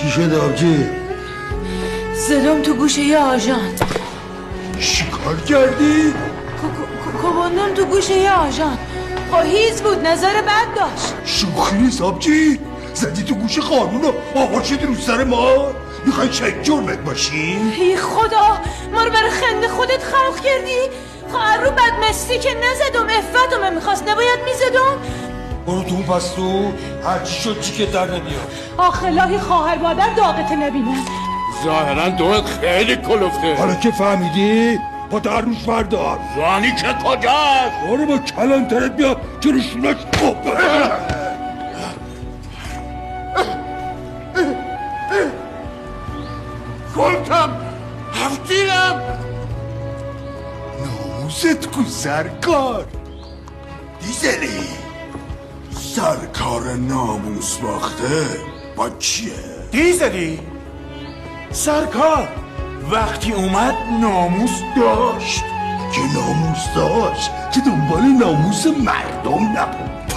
چی شده آبجی؟ زدم تو گوشه یه آژان. چی کار کردی؟ کوبوندم تو گوشه یه آژان. هیز بود، نظر بد داشت. شوخی نیست آبجی؟ زدی تو گوش قانون آقا شدی رو سر ما؟ میخوای چه جرمت باشی؟ ای خدا، ما رو برای خنده خودت خلق کردی؟ رو بدمستی که نزدم، افتم میخواست نباید میزدم. برو تو پس تو هرچی شد چی که در نمیاد. آخلاهی خواهر مادر داغت نبینن. ظاهرا دوت خیلی کلفته. حالا که فهمیدی با در روش بردار. رانی که کجاست؟ برو با کلانترت بیا که روشونش گلتم هفتیرم. ناموست کو سرکار دیزلی. سرکار ناموس باخته با چیه؟ دیزلی سرکار وقتی اومد ناموس داشت. که ناموس داشت که دنبال ناموس مردم نبود.